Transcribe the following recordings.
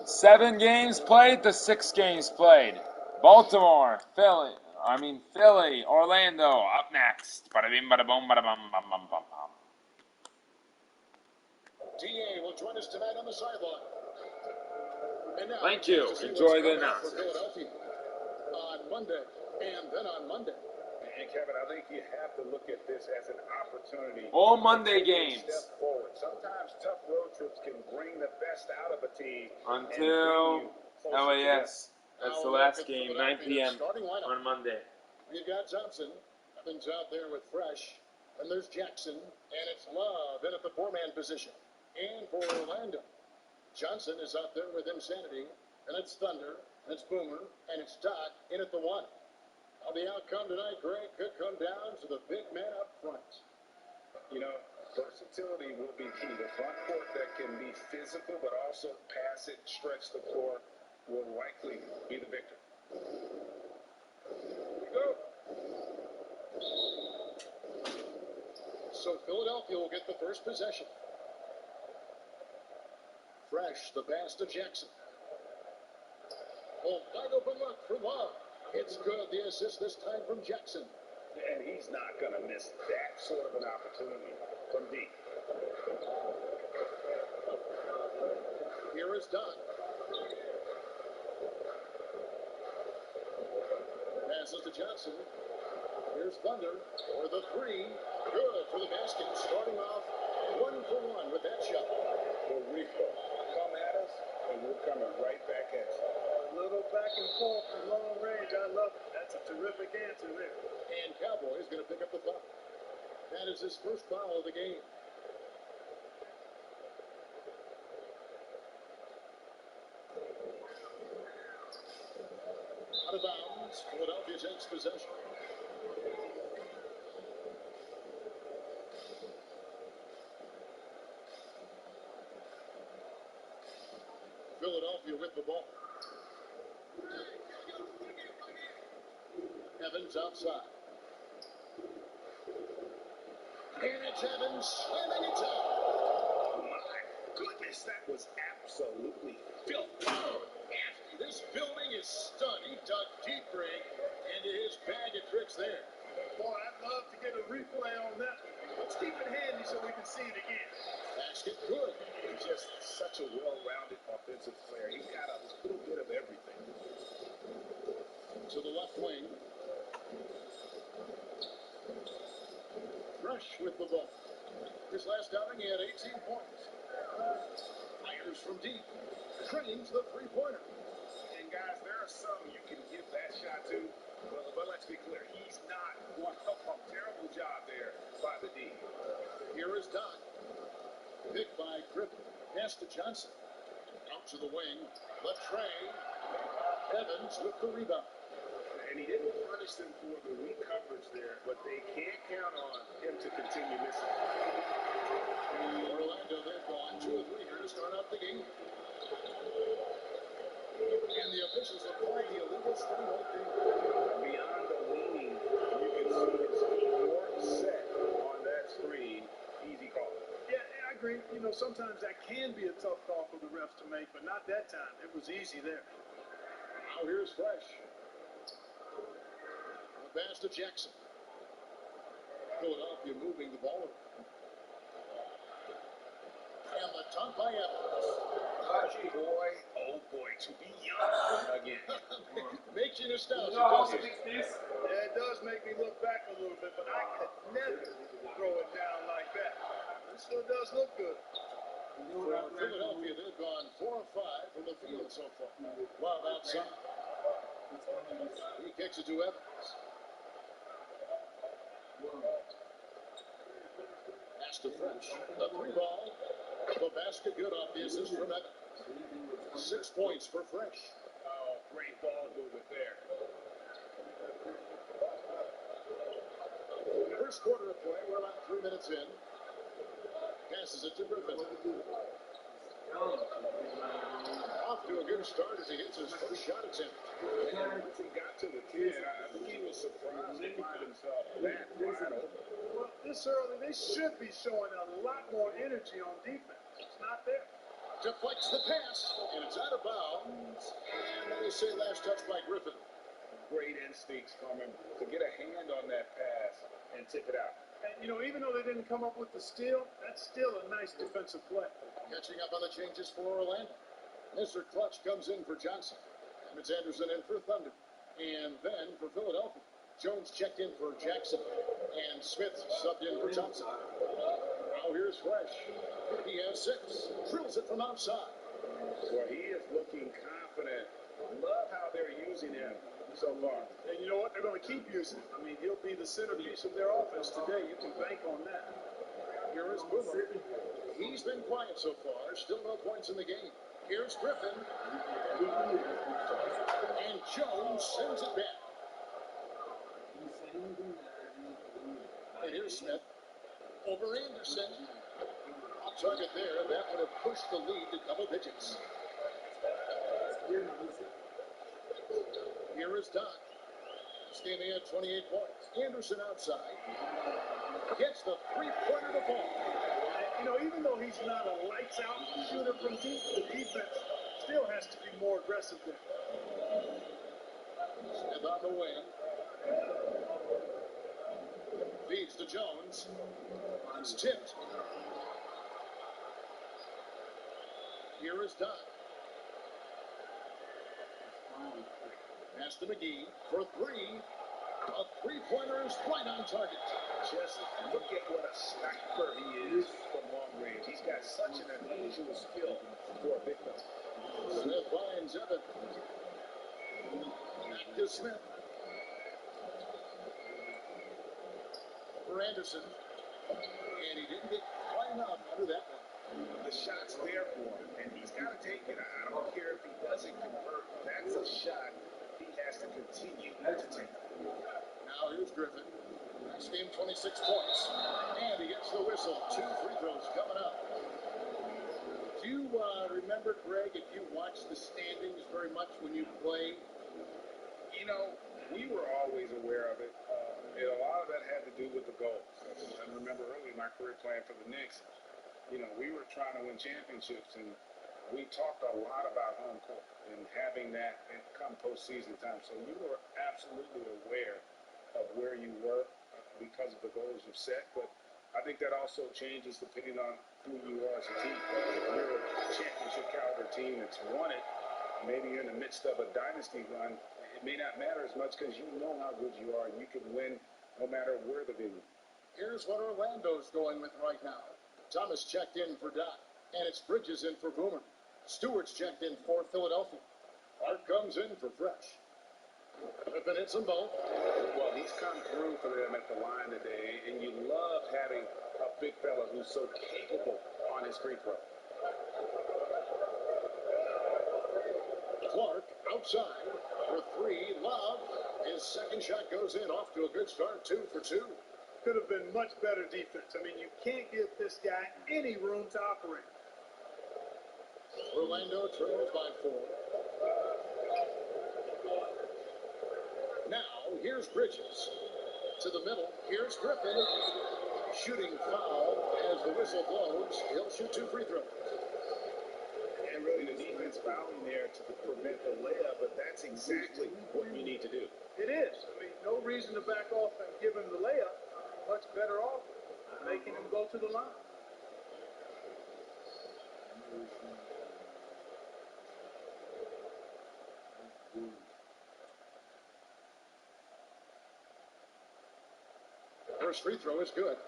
7 games played to 6 games played. Baltimore, Philly, Orlando, up next. Bada bim, bada boom, bada bum, bum, bum, bum, bum. DA will join us tonight on the sideline. Thank you. Enjoy the announcements. Philadelphia on Monday, and then on Monday. And Kevin, I think you have to look at this as an opportunity. All Monday games. Step forward. Sometimes tough road trips can bring the best out of a team. Until LAS. That's the last game, 9 p.m. on Monday. You've got Johnson. Evans out there with Fresh. And there's Jackson. And it's Love in at the 4-man position. And for Orlando, Johnson is out there with Insanity. And it's Thunder. And it's Boomer. And it's Doc in at the 1. Now the outcome tonight, Greg, could come down to the big man up front. You know, versatility will be key. The front court that can be physical but also pass it, stretch the floor, will likely be the victor. Here we go. So Philadelphia will get the first possession. Fresh, the pass to Jackson. Oh, wide open look for Love. It's good. The assist this time from Jackson. And he's not going to miss that sort of an opportunity from deep. Here is Don. Passes to Johnson. Here's Thunder for the 3. Good for the basket. Starting off 1 for 1 with that shot. Well, Rico, come at us, and we're coming right back at you. A little back and forth from long range. I love it. That's a terrific answer there. And Cowboys going to pick up the foul. That is his first foul of the game. Out of bounds. Philadelphia takes possession. Philadelphia with the ball. Evans outside. And it's Evans slamming it down. Oh, my goodness, that was absolutely filthy. This building is stunned. He dug deep, Greg, into his bag of tricks there. Boy, I'd love to get a replay on that. Let's keep it handy so we can see it again. Basket good. He's just such a well-rounded offensive player. He's got a little bit of everything. To the left wing. Fresh with the ball. His last outing, he had 18 points. Fires from deep. Trains the three-pointer. And, guys, there are some you can give that shot to. But let's be clear, he's not one of them. Terrible job there by the D. Here is Don. Picked by Griffin. Pass to Johnson. Out to the wing. Left Trey. Evans with the rebound. And he didn't punish them for the weak coverage there, but they can't count on him to continue missing. Orlando, they've gone 2 or 3 here to start out the game. And the officials apply the illegal stronghold thing. Beyond the leaning, you can see his feet more set on that screen. Easy call. Yeah, I agree. You know, sometimes that can be a tough call for the refs to make, but not that time. It was easy there. Now here's Fresh. The pass to Jackson. Philadelphia moving the ball. And the dunk by Evans. Oh boy, to be young again. Makes you nostalgic, doesn't it? Yeah, it does make me look back a little bit, but I could never throw it down like that. This sure does look good. For Philadelphia, they've gone 4 or 5 from the field so far. Love outside. He kicks it to Evans. Pass to Fresh. The 3-ball. The basket good off the assist from Evans. 6 points for Fresh. Oh, great ball movement there. First quarter of play. We're about 3 minutes in. Passes it to Griffin. Off to a good start as he hits his first shot attempt. And once he got to the 10, I think he was surprised to find himself that wide open. Well, this early, they should be showing a lot more energy on defense. It's not there. Deflects the pass, and it's out of bounds. say last touch by Griffin? Great instincts from him to get a hand on that pass and tip it out. And, you know, even though they didn't come up with the steal, that's still a nice defensive play. Catching up on the changes for Orlando. Mr. Clutch comes in for Johnson. It's Anderson in for Thunder. And then for Philadelphia, Jones checked in for Jackson. And Smith subbed in for Thompson. Now here's Fresh. He has 6. Drills it from outside. Well, he is looking confident. Love how they're using him so far. And you know what? They're going to keep using him. I mean, he'll be the centerpiece of their offense today. You can bank on that. Here is Boomer. He's been quiet so far. Still no points in the game. Here's Griffin. And Jones sends it back. And here's Smith. Over Anderson. On target there. That would have pushed the lead to double digits. Here is Doc. This game he had 28 points. Anderson outside. Gets the three-pointer to fall. You know, even though he's not a lights-out shooter from deep, the defense still has to be more aggressive there. Smith on the wing. Feeds to Jones. It's tipped. Here is Doc. Pass to McGee for 3. A three-pointer is right on target. Just look at what a sniper he is from long range. He's got such an unusual skill for a big man. Smith finds Evan. Back to Smith. For Anderson. And he didn't get quite enough under that one. The shot's there for him, and he's got to take it. I don't care if he doesn't convert. That's a shot he has to continue to take. Now here's Griffin. Next game, 26 points. And he gets the whistle. 2 free throws coming up. Do you remember, Greg, if you watch the standings very much when you play? You know, we were always aware of it. And a lot of that had to do with the goals. I remember early in my career playing for the Knicks, you know, we were trying to win championships, and we talked a lot about home court and having that come postseason time. So you were absolutely aware of where you were because of the goals you've set. But I think that also changes depending on who you are as a team. If you're a championship caliber team that's won it, maybe you're in the midst of a dynasty run, it may not matter as much because you know how good you are and you can win no matter where the venue. Here's what Orlando's going with right now. Thomas checked in for Doc, and it's Bridges in for Boomer. Stewart's checked in for Philadelphia. Hart comes in for Fresh. Griffin hits them both. Well, he's come through for them at the line today, and you love having a big fella who's so capable on his free throw. Clark outside for 3. Love. His second shot goes in, off to a good start. 2 for 2. Could have been much better defense. I mean, you can't give this guy any room to operate. Orlando trails by 4. Now, here's Bridges. To the middle, here's Griffin. Shooting foul as the whistle blows. He'll shoot 2 free throws. And really the defense fouling there to prevent the layup, but that's exactly what you need to do. It is. I mean, no reason to back off and give him the layup. Much better off making him go to the line. First free throw is good.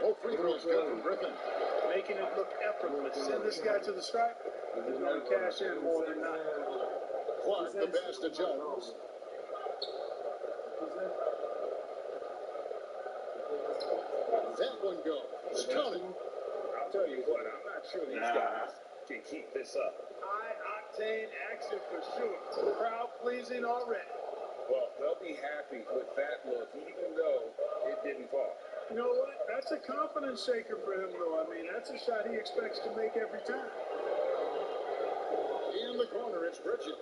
Both free throws good from Griffin. Making it look effortless. Send this guy to the stripe. He's going to cash in more than not. Clark, the pass to Jones. That one goes. Counting. I'll tell you what, I'm not sure these guys can keep this up. High-octane action for sure. Crowd-pleasing already. Well, they'll be happy with that look, even though it didn't fall. You know what? That's a confidence shaker for him, though. I mean, that's a shot he expects to make every time. In the corner, it's Bridges.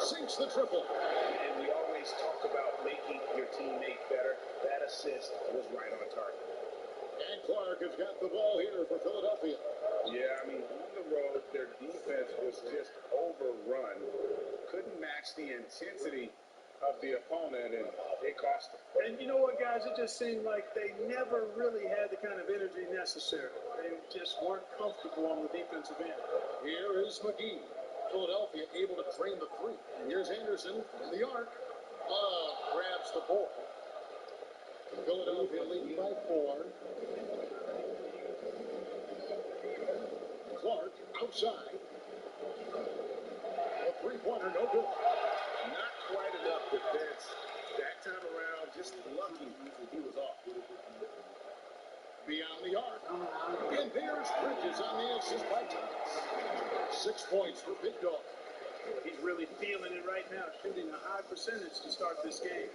Sinks the triple. And we always talk about making your teammate better. That assist was right on target. And Clark has got the ball here for Philadelphia. Yeah, I mean, on the road, their defense was just overrun. Couldn't match the intensity of the opponent, and it cost them. And you know what, guys? It just seemed like they never really had the kind of energy necessary. They just weren't comfortable on the defensive end. Here is McGee. Philadelphia able to drain the three. And here's Anderson in the arc. Love grabs the ball. Philadelphia leading by 4. Clark outside. A three-pointer, no good. Not quite enough defense. That time around, just lucky he was off. Beyond the arc. And there's Bridges on the assist by Thomas. 6 points for Big Dog. He's really feeling it right now, shooting a high percentage to start this game.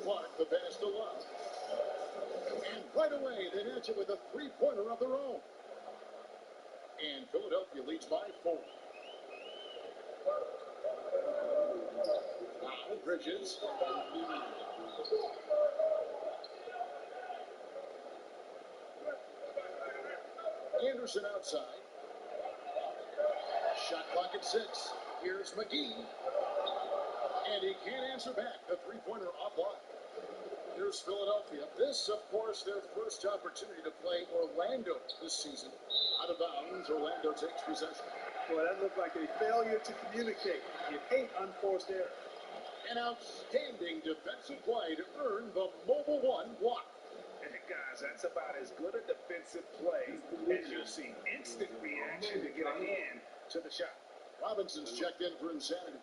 Clark, the pass to Love. And right away, they match it with a three-pointer of their own. And Philadelphia leads by 4. Now Bridges. Anderson outside. Shot clock at 6. Here's McGee. And he can't answer back. The three-pointer offline. Here's Philadelphia. This, of course, their first opportunity to play Orlando this season. Out of bounds, Orlando takes possession. Boy, that looked like a failure to communicate. You hate unforced error. An outstanding defensive play to earn the Mobile One block. And guys, that's about as good a defensive play as you'll see. Instant reaction to get a hand to the shot. Robinson's checked in for insanity.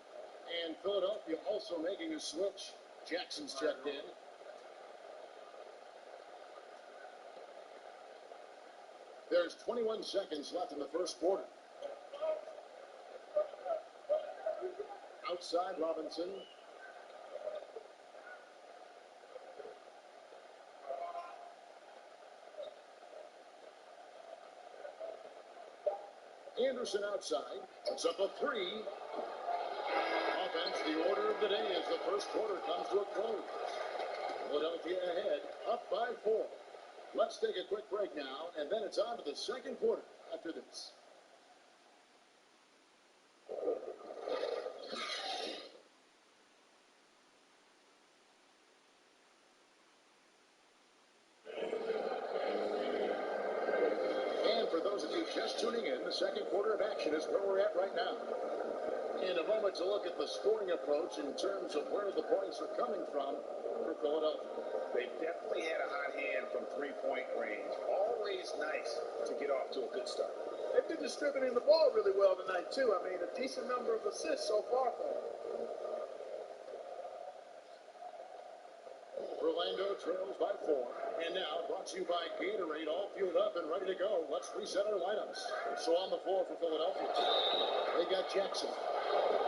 And Philadelphia also making a switch. Jackson's checked in. There's 21 seconds left in the first quarter. Outside Robinson. Anderson outside. Puts up a 3. Offense, the order of the day as the first quarter comes to a close. Philadelphia ahead, up by 4. Let's take a quick break now, and then it's on to the second quarter after this. And for those of you just tuning in, the second quarter of action is where we're at right now. In a moment to look at the scoring approach in terms of where the points are coming from for Philadelphia. They've definitely had a hot hand from three-point range. Always nice to get off to a good start. They've been distributing the ball really well tonight, too. I mean, a decent number of assists so far for them. Orlando trails by 4. And now brought to you by Gatorade, all fueled up and ready to go. Let's reset our lineups. So on the floor for Philadelphia, they got Jackson.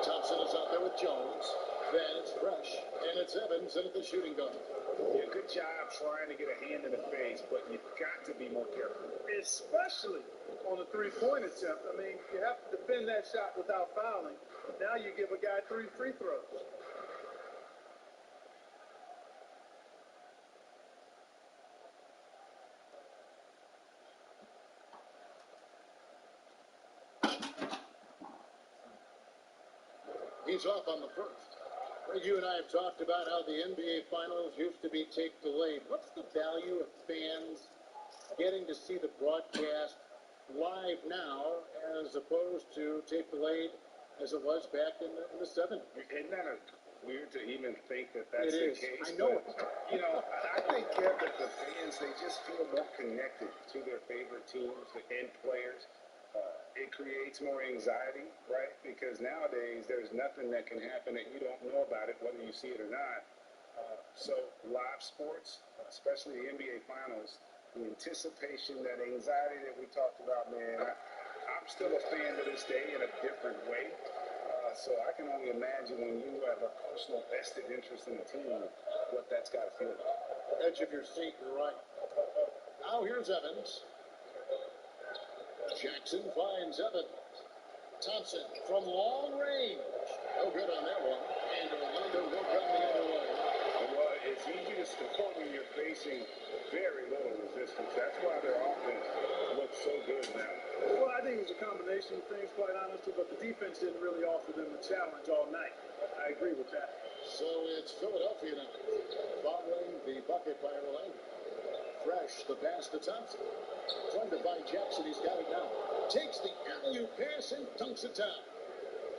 Thompson is out there with Jones. Then it's Fresh. And it's Evans in at the shooting guard. Yeah, good job trying to get a hand in the face, but you've got to be more careful. Especially on a three-point attempt. I mean, you have to defend that shot without fouling. Now you give a guy 3 free throws. He's off on the first. You and I have talked about how the NBA Finals used to be tape delayed. What's the value of fans getting to see the broadcast live now as opposed to tape delayed as it was back in the 70s? Isn't that weird to even think that that's the case? I know it. You know, I think, Kev, that the fans, they just feel more connected to their favorite teams and players. It creates more anxiety, right? Because nowadays there's nothing that can happen that you don't know about it, whether you see it or not. So live sports, especially the NBA Finals, the anticipation, that anxiety that we talked about, man, I'm still a fan to this day in a different way. So I can only imagine when you have a personal vested interest in the team, what that's got to feel like. edge of your seat. You're right. Now here's Evans. Jackson finds Evans. Thompson from long range. No good on that one. And Orlando will come the other way. Well, it's easy to score when you're facing very little resistance. That's why their offense looks so good now. Well, I think it was a combination of things, quite honestly, but the defense didn't really offer them a challenge all night. I agree with that. So it's Philadelphia now, following the bucket by Orlando. Fresh, the pass to Thompson. Trying to find Jackson, he's got it now. Takes the alley-oop pass and dunks it down.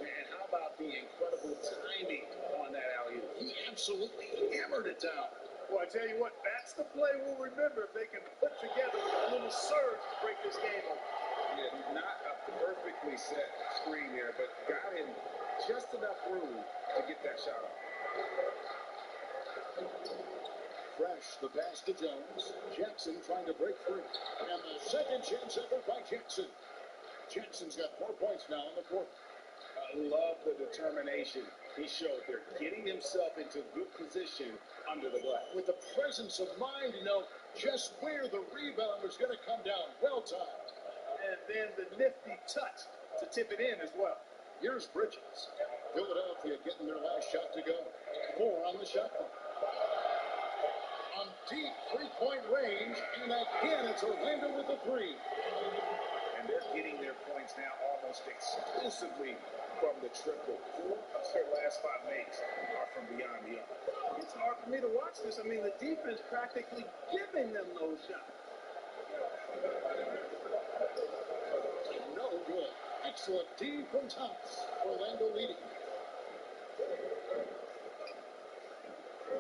And how about the incredible timing on that alley-oop? He absolutely hammered it down. Well, I tell you what, that's the play we'll remember if they can put together a little surge to break this game open. Yeah, not a perfectly set screen there, but got in just enough room to get that shot off. Fresh, the pass to Jones. Jackson trying to break free. And the second chance effort by Jackson. Jackson's got 4 points now in the fourth. I love the determination he showed there, getting himself into good position under the glass. With the presence of mind to know just where the rebound was going to come down. Well timed. And then the nifty touch to tip it in as well. Here's Bridges. Philadelphia getting their last shot to go. 4 on the shot clock. On deep three-point range, and again it's Orlando with the three. And they're getting their points now almost exclusively from the triple. 4 of their last 5 makes are from beyond the arc. It's hard for me to watch this. I mean, the defense practically giving them those shots. No good. Excellent D from Thomas. Orlando leading.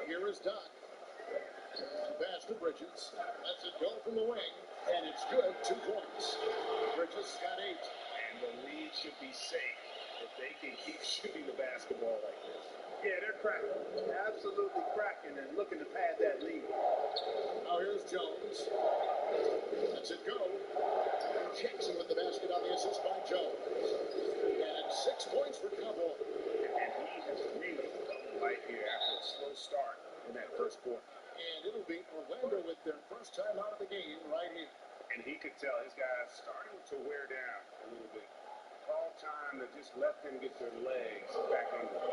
Here is Doc. Pass to Bridges. Lets it go from the wing. And it's good. 2 points. Bridges got 8. And the lead should be safe if they can keep shooting the basketball like this. Yeah, they're cracking. Absolutely cracking and looking to pad that lead. Now here's Jones. Lets it go. Jackson with the basket on the assist by Jones. And 6 points for Cowboy. And he has really come to life here after a slow start in that first quarter. And it'll be Orlando with their first time out of the game right here. And he could tell his guys starting to wear down a little bit. Call time to just let them get their legs back under them.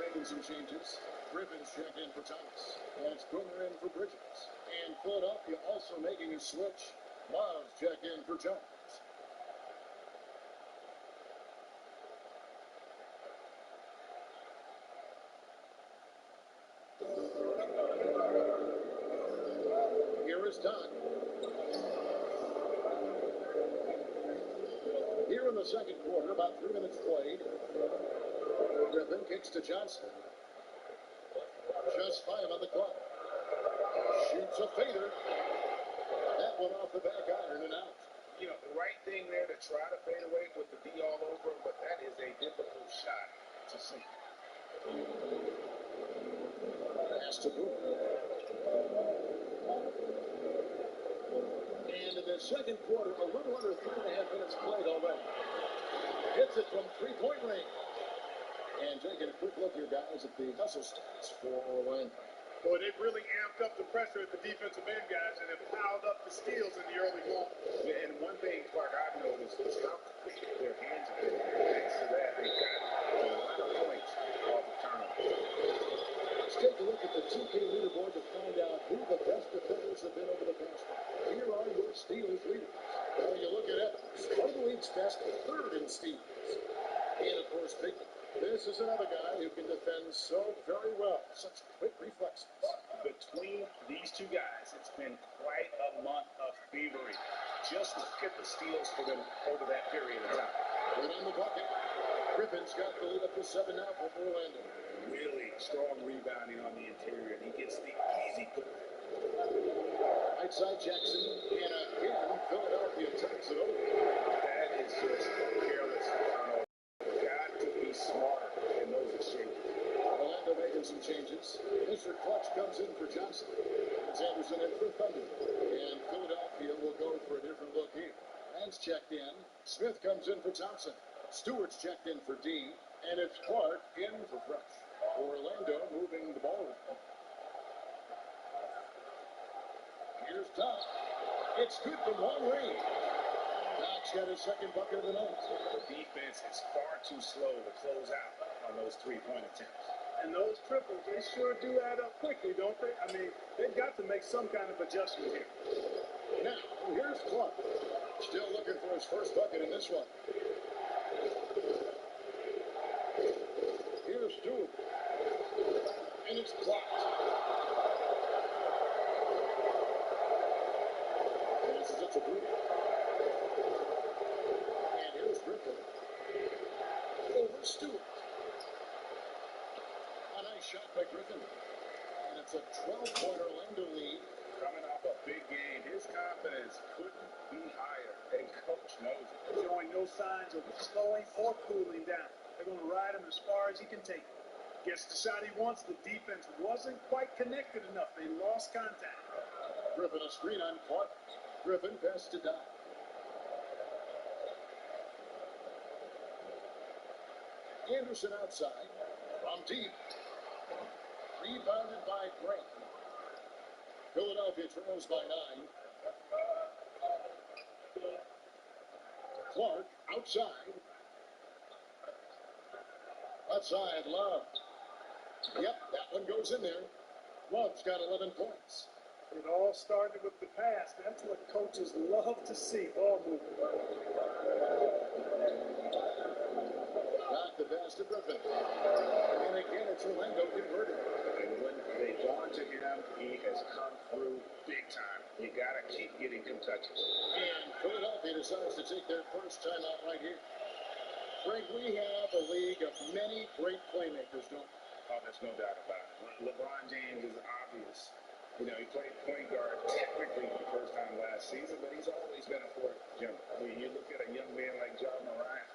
Making some changes. Griffin's checked in for Thomas. And it's Boomer in for Bridges. And Philadelphia also making a switch. Love's checked in for Jones. Here is Doc. Here in the second quarter, about 3 minutes played. Griffin kicks to Johnson. Just 5 on the clock. Shoots a fader. That one off the back iron and out. You know, the right thing there to try to fade away with the D all over, but that is a difficult shot to sink. Pass to Boomer. And in the second quarter, a little under 3.5 minutes played already. Hits it from 3-point range. And taking a quick look here, guys, at the hustle stats for Orlando. Boy, they've really amped up the pressure at the defensive end, guys, and have piled up the steals in the early going. Yeah, and one thing, Clark, I've noticed is how quick their hands have been. Thanks to that, they've got a lot of points off the turnover. Let's take a look at the 2K leaderboard to find out who the best defenders have been over the past week. Here are your steals leaders. Well, you look at Evans, one of the league's best, third in steals. And, of course, Bigman. This is another guy who can defend so very well. Such quick reflexes. Between these two guys, it's been quite a month of thievery. Just look at the steals for them over that period of time. Right on the bucket. Griffin's got the lead up to 7 now for Orlando. Really strong rebounding on the interior, and he gets the easy put. Right side Jackson, and again, Philadelphia takes it over. That is just careless turnover. Got to be smarter in those exchanges. Orlando making some changes. Mr. Clutch comes in for Johnson. It's Anderson in for Thunder. And Philadelphia will go for a different look here. Vance checked in. Smith comes in for Thompson. Stewart's checked in for D. And it's Clark in for Fresh. Orlando moving the ball. Here's Tom. It's good from long range. Knox got his second bucket of the night. The defense is far too slow to close out on those three-point attempts. And those triples, they sure do add up quickly, don't they? I mean, they've got to make some kind of adjustment here. Now, here's Clark. Still looking for his first bucket in this one. Here's Stewart. And it's blocked. Passes it to Blue. And here's Griffin. Over Stewart. A nice shot by Griffin. And it's a 12-point Orlando lead. Coming off a big game, his confidence couldn't be higher, and Coach knows it. Showing no signs of slowing or cooling down. They're going to ride him as far as he can take him. Gets the shot he wants. The defense wasn't quite connected enough. They lost contact. Griffin a screen on Clark. Griffin pass to Dodd. Anderson outside. From deep. Rebounded by Grant. Philadelphia trails by 9. Clark outside. Left side, Love. Yep, that one goes in there. Love's got 11 points. It all started with the pass. That's what coaches love to see. Ball movement. Back the pass to Griffin. And again, it's Orlando converted. And when they've gone to him, he has come through big time. You got to keep getting him touches. And Philadelphia decides to take their first time out right here. Greg, we have a league of many great playmakers, don't we? Oh, there's no doubt about it. LeBron James is obvious. You know, he played point guard technically for the first time last season, but he's always been a fourth jumper. I mean, you look at a young man like John Morant,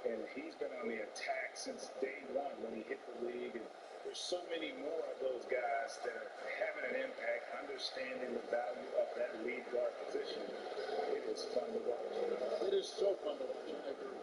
and he's been on the attack since day one when he hit the league. And there's so many more of those guys that are having an impact, understanding the value of that lead guard position. It is fun to watch. It is so fun to watch. I agree.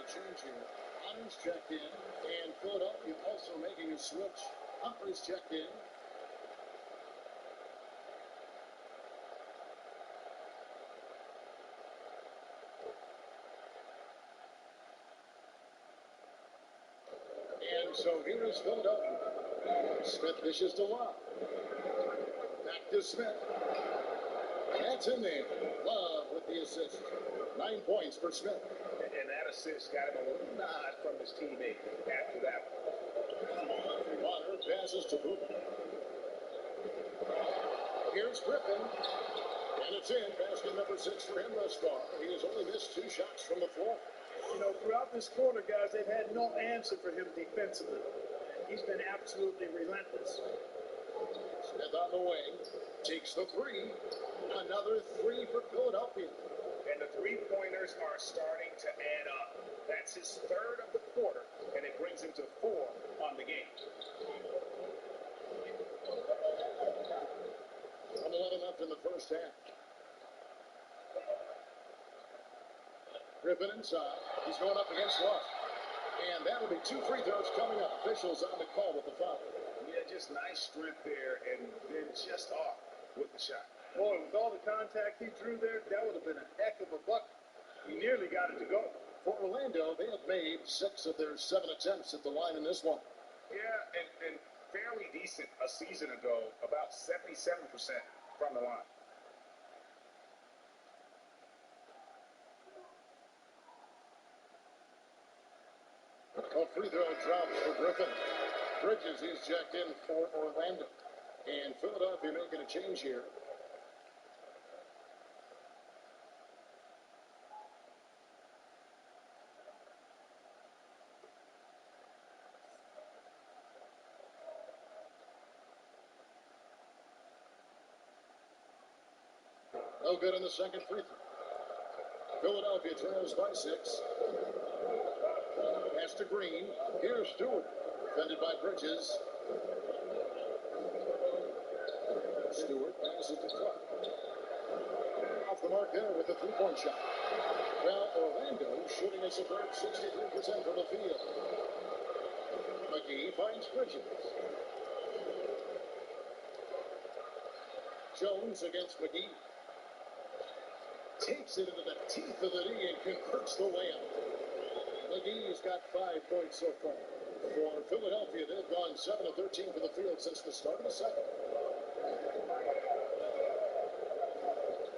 Change here. Hunter's checked in, and Philadelphia also making a switch. Humphries checked in. And so here is Philadelphia. Smith dishes to Love. Back to Smith. That's in there. Love with the assist. 9 points for Smith. And that assist got him a little nod from his teammate after that one. Bonner passes to Booker. Here's Griffin. And it's in. Basket number 6 for him thus far. He has only missed 2 shots from the floor. You know, throughout this quarter, guys, they've had no answer for him defensively. He's been absolutely relentless. Smith on the wing. Takes the 3. Another 3 for Philadelphia. And the three-pointers are starting to add up. That's his 3rd of the quarter, and it brings him to 4 on the game. 1:11 left in the first half. Griffin inside. He's going up against Love. And that'll be 2 free throws coming up. Officials on the call with the foul. Yeah, just nice strength there, and then just off with the shot. Boy, with all the contact he drew there, that would have been a heck of a bucket. He nearly got it to go. For Orlando, they have made 6 of their 7 attempts at the line in this one. Yeah, and fairly decent a season ago, about 77% from the line. A free throw drops for Griffin. Bridges is checked in for Orlando. And Philadelphia making a change here. No good on the second free throw. Philadelphia trails by 6. Pass to Green. Here's Stewart. Defended by Bridges. Stewart passes to Clark. Off the mark there with the 3-point shot. Well, Orlando shooting a superb 63% from the field. McGee finds Bridges. Jones against McGee. Takes it into the teeth of the knee and converts the layup. McGee's got 5 points so far. For Philadelphia, they've gone 7 of 13 from the field since the start of the second.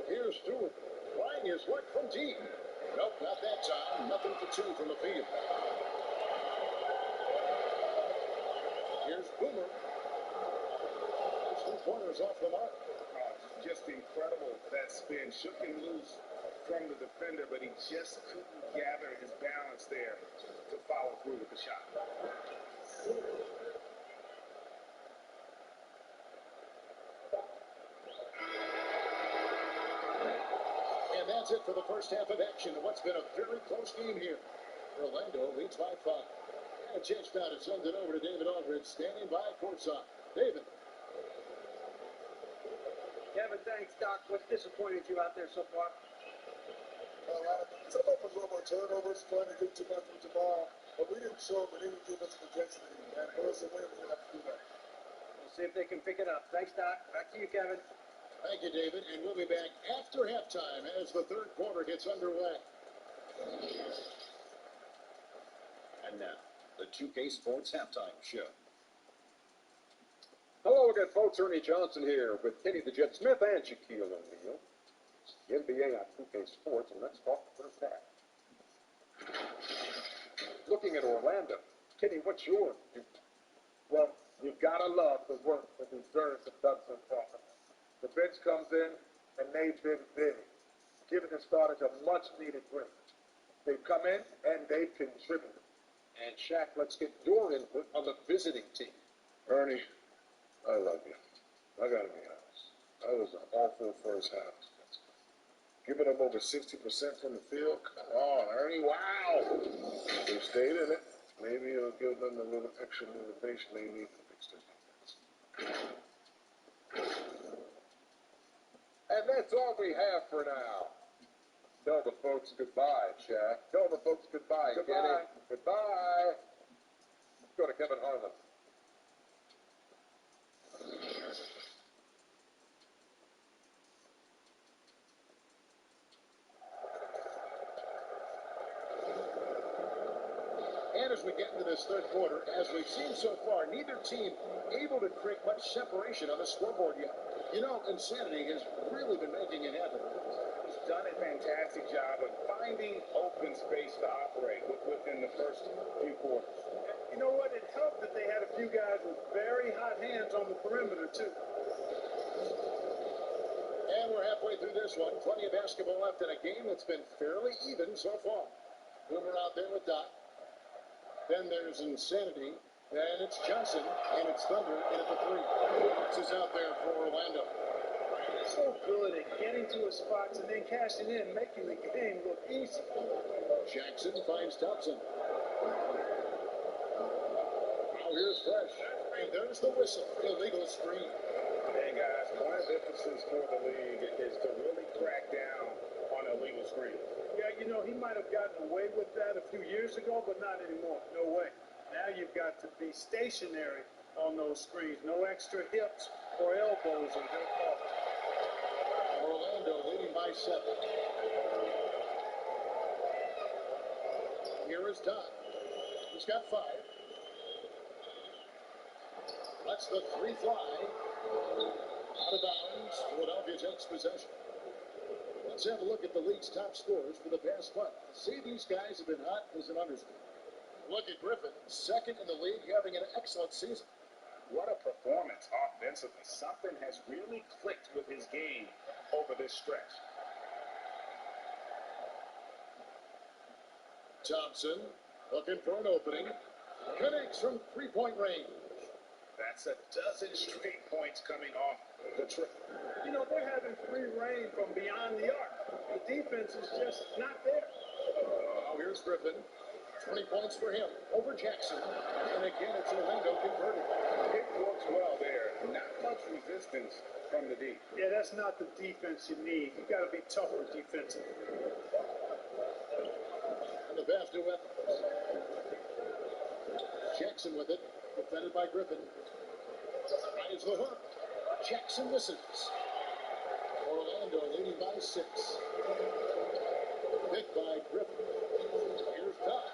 Here's Stewart. Trying his luck from deep. Nope, not that time. Nothing for 2 from the field. Here's Boomer. 3-pointers off the mark. Just incredible, that spin. Shook him loose from the defender, but he just couldn't gather his balance there to follow through with the shot. And that's it for the first half of action in what's been a very close game here. Orlando leads by 5. And a chance now to send it over to David Aldridge, standing by courtside. David. Kevin, thanks, Doc. What's disappointed you out there so far? Some of us were more turnovers, trying to do too much with the ball, but we didn't show them any defensive intensity. And for us to win, we have to do that. We'll see if they can pick it up. Thanks, Doc. Back to you, Kevin. Thank you, David. And we'll be back after halftime as the third quarter gets underway. And now, the 2K Sports Halftime Show. Hello again, folks. Ernie Johnson here with Kenny the Jet Smith and Shaquille O'Neal. The NBA on 2K Sports, and let's talk the first half. Looking at Orlando, Kenny, what's your view? Well, you've got to love the work that these veterans have done so far. The bench comes in, and they've been big, giving the starters a much-needed break. They've come in, and they've contributed. And Shaq, let's get your input on the visiting team. Ernie, I love you. I got to be honest. That was an awful first half. Giving them over 60% from the field. Come on, Ernie. Wow. They stayed in it. Maybe it'll give them a little extra motivation they need to fix their defense. And that's all we have for now. Tell the folks goodbye, Shaq. Tell the folks goodbye, Goodbye. Kenny. Goodbye. Let's go to Kevin Harlan. And as we get into this third quarter, as we've seen so far, neither team able to create much separation on the scoreboard yet. You know, insanity has really been making it happen. He's done a fantastic job of finding open space to operate within the first few quarters. You know what? It helped that they had a few guys with very hot hands on the perimeter, too. And we're halfway through this one. Plenty of basketball left in a game that's been fairly even so far. Boomer out there with Doc. Then there's Insanity. Then it's Johnson. And it's Thunder in at the three. This is out there for Orlando. So good at getting to his spots and then cashing in, making the game look easy. Jackson finds Thompson. Now here's Fresh. And there's the whistle. Illegal screen. Hey guys, one of the emphasis for the league is to really crack down on illegal screens. Yeah, you know, he might have gotten away with that a few years ago, but not anymore. No way. Now you've got to be stationary on those screens. No extra hips or elbows, or they'll call it. Orlando leading by 7. Here is Doc. He's got 5. Let's the three fly. Out of bounds. Philadelphia takes possession. Let's have a look at the league's top scorers for the past month. To say these guys have been hot is an understatement. Look at Griffin, second in the league, having an excellent season. What a performance offensively. Something has really clicked with his game over this stretch. Thompson looking for an opening. Connects from three-point range. That's a dozen straight points coming off the trip. You know, they're having free reign from beyond the arc. The defense is just not there. Now here's Griffin. 20 points for him over Jackson. And again, it's Orlando converted. It works well there. Not much resistance from the D. Yeah, that's not the defense you need. You got to be tougher defensively. And the pass to Evans. Jackson with it. Defended by Griffin. Finds the hook. Jackson misses. Orlando leading by 6. Picked by Griffin. Here's Doc.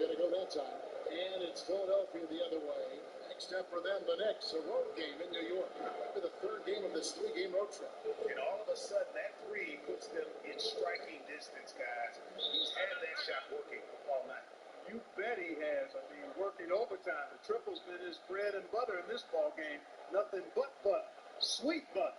Gonna go that time. And it's Philadelphia the other way. Next up for them, the Knicks, a road game in New York. For the third game of this 3-game road trip. And all of a sudden, that three puts them in striking distance, guys. He's had that shot working all night. You bet he has. I mean, working overtime. The triple's been his bread and butter in this ball game. Nothing but butter. Sweet butter.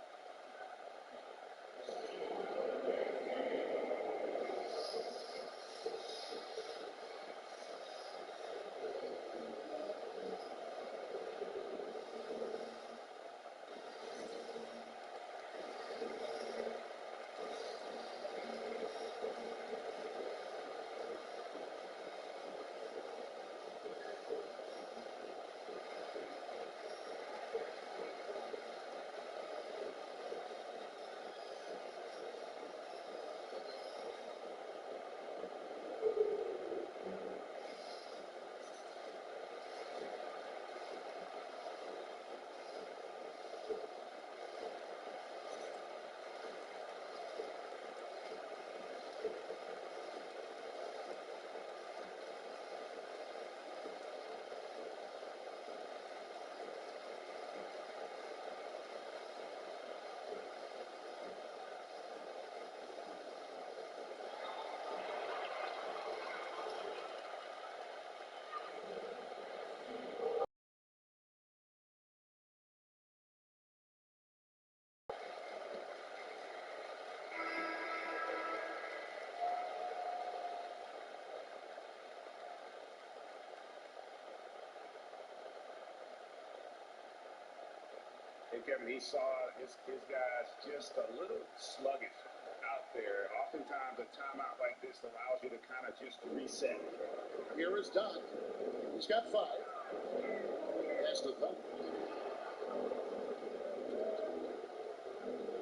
Hey, Kevin, he saw his guys just a little sluggish out there. Oftentimes, a timeout like this allows you to kind of just reset. Here is Doc. He's got 5. Pass to Thunder.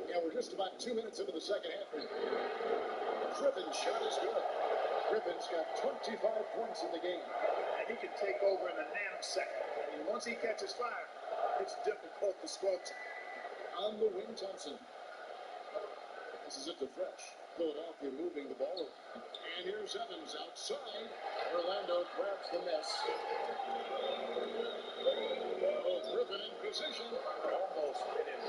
Yeah, we're just about 2 minutes into the second half. Griffin's shot is good. Griffin's got 25 points in the game. And he can take over in a nanosecond. And once he catches fire, it's difficult to squelch him. On the wing, Thompson. This is it to Fresh. Philadelphia moving the ball. And here's Evans outside. Orlando grabs the miss. Oh, Griffin in position. Almost fit in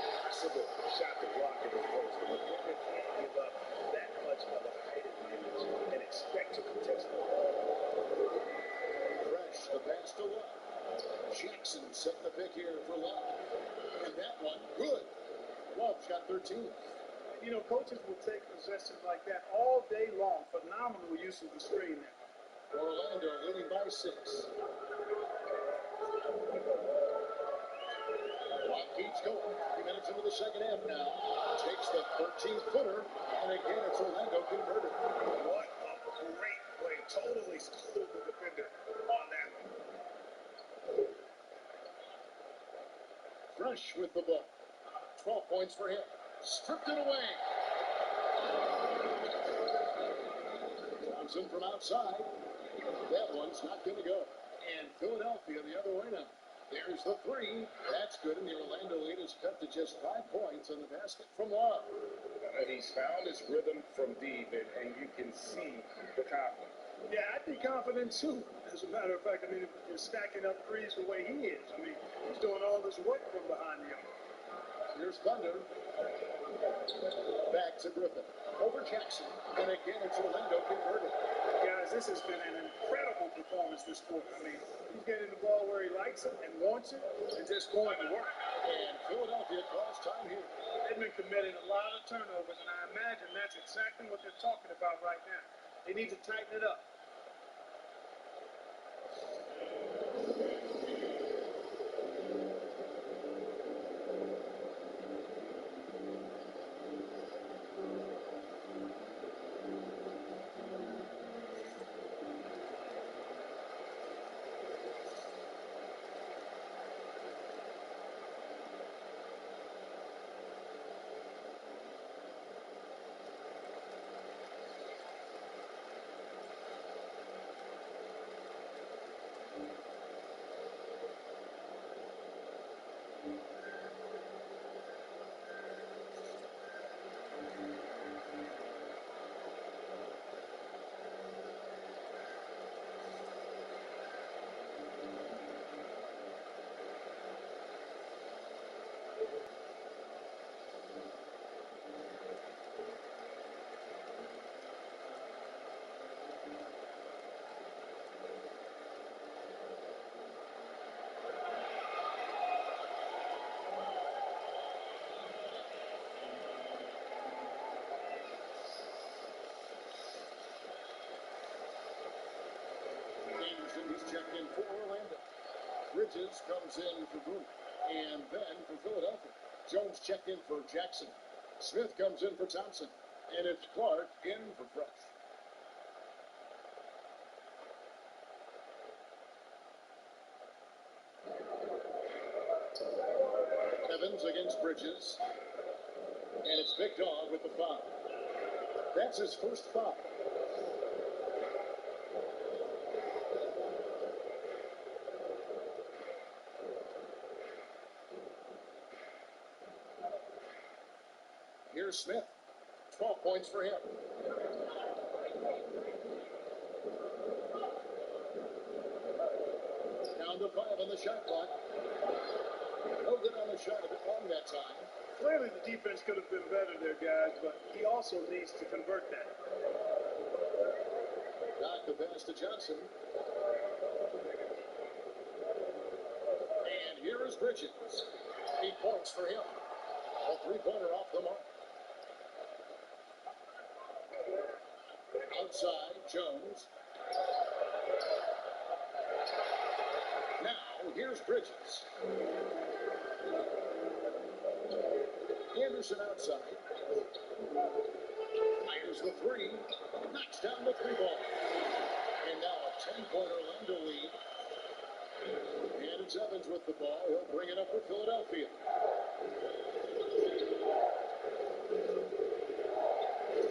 Jackson setting the pick here for Love. And that one, good. Love's got 13. You know, coaches will take possessions like that all day long. Phenomenal use of the screen there. Orlando leading by 6. Clock keeps going. 3 minutes into the second half now. Takes the 13-footer, and again it's Orlando converted. What a great play. Totally schooled the defender on that one. Fresh with the ball. 12 points for him. Stripped it away. Thompson from outside. That one's not going to go. And Philadelphia the other way now. There's the 3. That's good, and the Orlando lead is cut to just 5 points on the basket from Love. He's found his rhythm from deep, and you can see the confidence. Yeah, I'd be confident too. As a matter of fact, I mean, if you're stacking up threes the way he is, I mean, he's doing all this work from behind the arc. Here's Thunder. Back to Griffin. Over Jackson. And again, it's Orlando converted. Guys, this has been an incredible performance this quarter. I mean, he's getting the ball where he likes it and wants it and just going to work. And Philadelphia calls time here. They've been committing a lot of turnovers, and I imagine that's exactly what they're talking about right now. They need to tighten it up. He's checked in for Orlando. Bridges comes in for Boone. And then for Philadelphia, Jones checked in for Jackson. Smith comes in for Thompson. And it's Clark in for Fresh. Evans against Bridges. And it's Big Dog with the foul. That's his first foul. Here's Smith. 12 points for him. Down to 5 on the shot clock. No good on the shot, a bit long that time. Clearly the defense could have been better there, guys, but he also needs to convert that. Knock the pass to Johnson. And here is Bridges. 8 points for him. A three-pointer off the mark. Outside, Jones. Now, here's Bridges. Anderson outside. Fires the 3. Knocks down the 3-ball. And now a 10-point Orlando lead. And it's Evans with the ball. He'll bring it up for Philadelphia.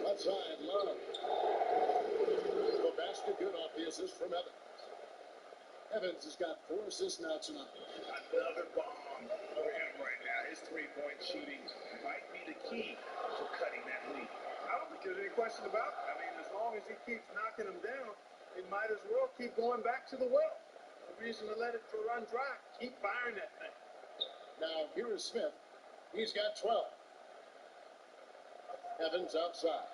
Left side, Love. The basket good off the assist from Evans. Evans has got 4 assists now tonight. Another bomb for him right now. His three-point shooting might be the key to cutting that lead. I don't think there's any question about it. I mean, as long as he keeps knocking them down, it might as well keep going back to the well. No reason to let it run dry. Keep firing that thing. Now, here is Smith. He's got 12. Evans outside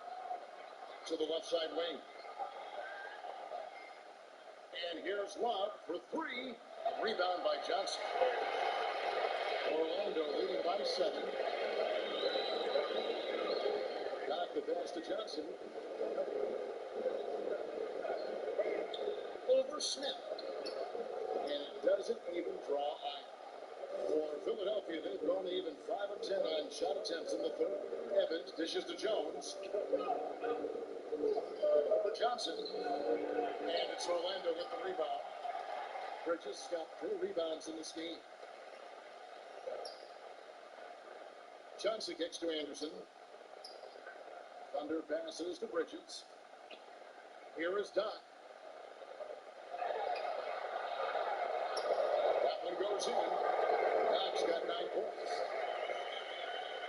to the left side wing. And here's Love for 3. Rebound by Johnson. Orlando leading by 7. Got the pass to Johnson. Over Smith. And it doesn't even draw eye. For Philadelphia, they've gone even 5 of 10 on shot attempts in the third. Evans dishes to Jones. For Johnson. And it's Orlando with the rebound. Bridges got 4 rebounds in this game. Johnson kicks to Anderson. Thunder passes to Bridges. Here is Doc. That one goes in. Doc's got 9 points.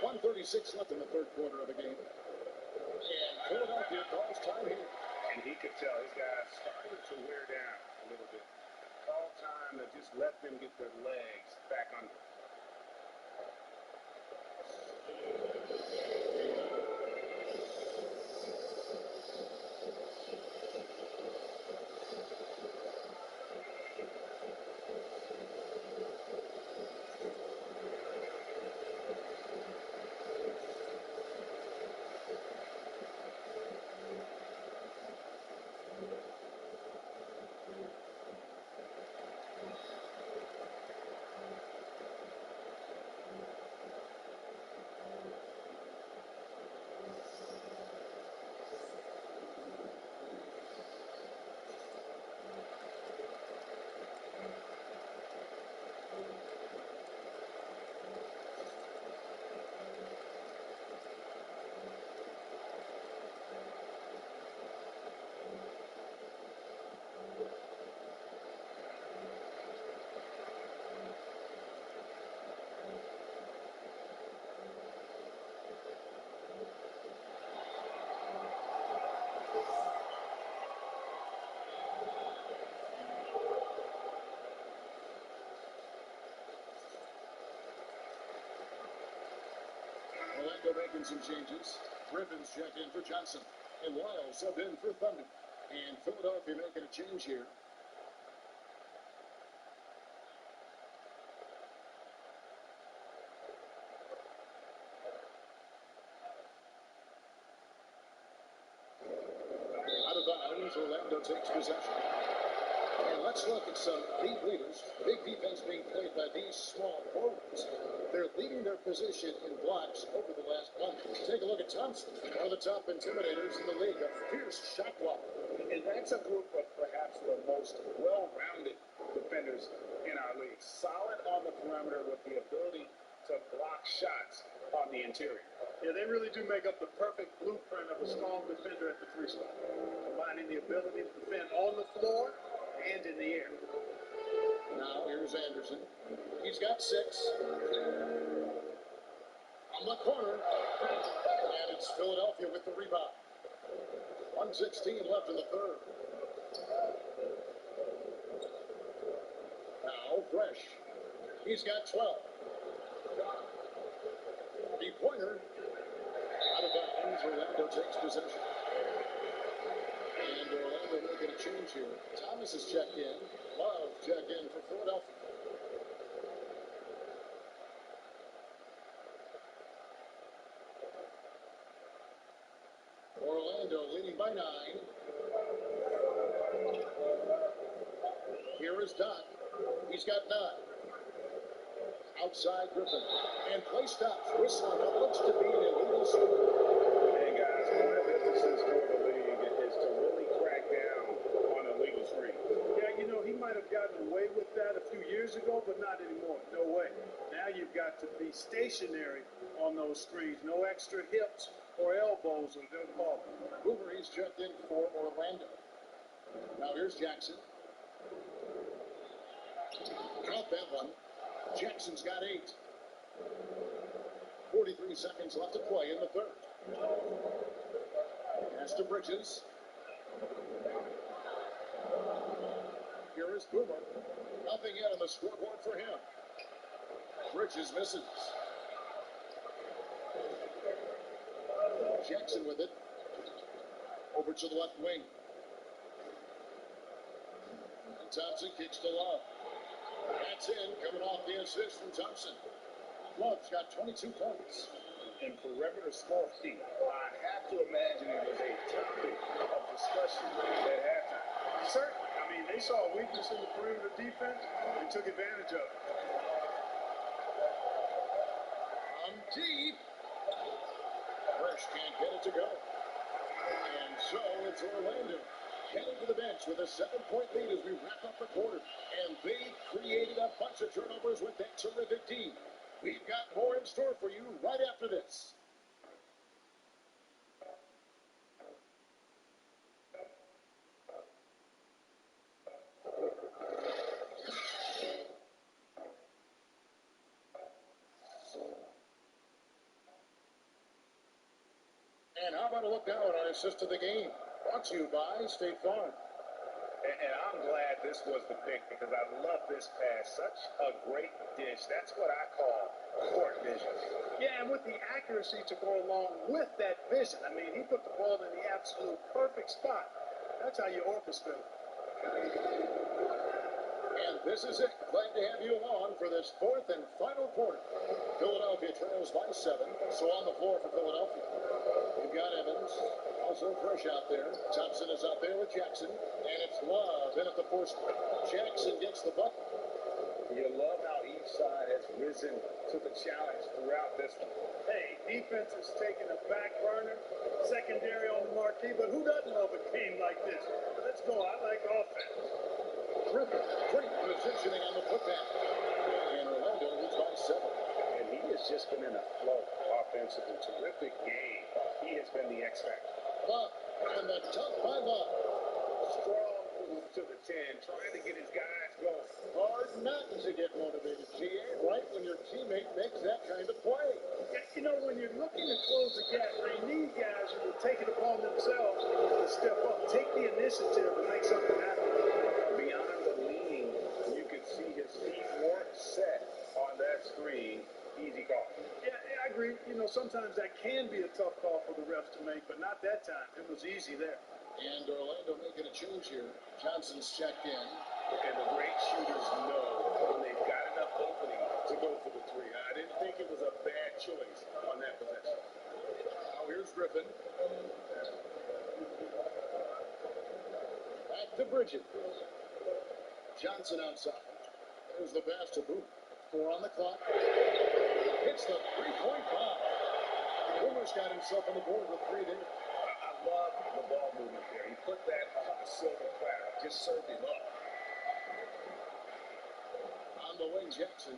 1:36 left in the third quarter of the game. And Philadelphia calls time here. And he could tell his guys starting to wear down a little bit. Call time to just let them get their legs back under. Orlando making some changes. Griffin's checked in for Johnson. And Lyle sub in for Thunder. And Philadelphia making a change here. Out of bounds, Orlando takes possession. And let's look at some deep leaders. Big defense being played by these small forwards. They're leading their position in blocks over the last month. Take a look at Thompson, one of the top intimidators in the league, a fierce shot blocker. And that's a group of perhaps the most well-rounded defenders in our league. Solid on the perimeter with the ability to block shots on the interior. Yeah, they really do make up the perfect blueprint of a strong defender at the 3 spot, combining the ability to defend on the floor and in the air. Now here's Anderson. He's got 6. On the corner. And it's Philadelphia with the rebound. 1:16 left in the third. Now Fresh. He's got 12. The pointer. Out of bounds. Orlando takes possession. And Orlando making a change here. Thomas is checked in. Love checked in for Philadelphia. Orlando leading by 9. Here is Doc. He's got 9. Outside Griffin. And play stops. Whistling. What looks to be an illegal screen. Hey guys, one of the emphasis for the league is to really crack down on illegal screens. Yeah, you know, he might have gotten away with that a few years ago, but not anymore. No way. Now you've got to be stationary on those screens. No extra hips or elbows, or they'll call them. Boomer, he's checked in for Orlando. Now here's Jackson. Count that one. Jackson's got 8. 43 seconds left to play in the third. Pass to Bridges. Here is Boomer. Nothing yet on the scoreboard for him. Bridges misses. Jackson with it. Over to the left wing. And Thompson kicks to Love. That's in, coming off the assist from Thompson. Love's got 22 points. And perimeter scoring, I have to imagine it was a topic of discussion at halftime. Certainly. I mean, they saw a weakness in the perimeter defense and took advantage of it. Deep. Fresh can't get it to go. And so it's Orlando heading to the bench with a 7-point lead as we wrap up the quarter. And they created a bunch of turnovers with that terrific D. We've got more in store for you right after this. And how about a look now at our assist of the game? Brought to you by State Farm. And I'm glad this was the pick because I love this pass. Such a great dish. That's what I call court vision. Yeah, and with the accuracy to go along with that vision. I mean, he put the ball in the absolute perfect spot. That's how you orchestrate. And this is it. Glad to have you along for this fourth and final quarter. Philadelphia trails by 7. So on the floor for Philadelphia, we've got Evans, also Fresh out there. Thompson is out there with Jackson. And it's Love in at the first. Jackson gets the bucket. You love how each side has risen to the challenge throughout this one. Hey, defense is taking a back burner, secondary on the marquee, but who doesn't love a game like this? Let's go. I like offense. Griffin, great positioning on the putback. And Orlando leads by 7. And he has just been in a flow offensively. Terrific game. He has been the X factor. Love and the dunk by Love. Strong move to the 10, trying to get his guys going. Hard not to get motivated, GA, right when your teammate makes that kind of play. You know, when you're looking to close the gap, they need guys who will take it upon themselves to step up, take the initiative and make something happen. Beyond the lean, you could see his feet weren't set on that screen. Easy call. Yeah, I agree. You know, sometimes that can be a tough call for the refs to make, but not that time. It was easy there. And Orlando making a change here. Johnson's checked in. And the great shooters know when they've got enough opening to go for the three. I didn't think it was a bad choice on that possession. Now here's Griffin. Back to Bridges. Johnson outside. There's the pass to Boot. 4 on the clock. Hits the three-point bomb. Boomer's got himself on the board with 3 there. I love the ball movement there. He put that on a silver platter. Just served him up. On the wing, Jackson.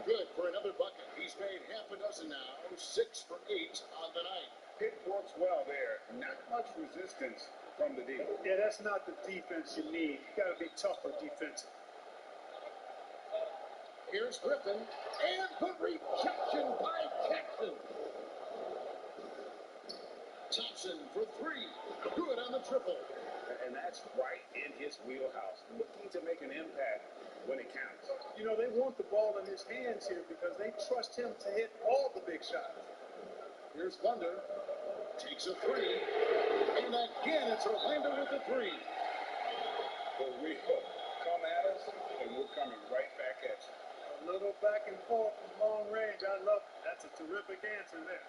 Good for another bucket. He's made half a dozen now. 6 for 8 on the night. Pick works well there. Not much resistance from the D. Yeah, that's not the defense you need. You got to be tougher defensive. Here's Griffin. And the rejection by Jackson. Thompson for 3. Good on the triple. And that's right in his wheelhouse. Looking to make an impact when it counts. You know, they want the ball in his hands here because they trust him to hit all the big shots. Here's Thunder. Takes a 3. And again, it's Orlando with the 3. But we come at us, and we're coming right back at you. A little back and forth from long range. I love it. That's a terrific answer there.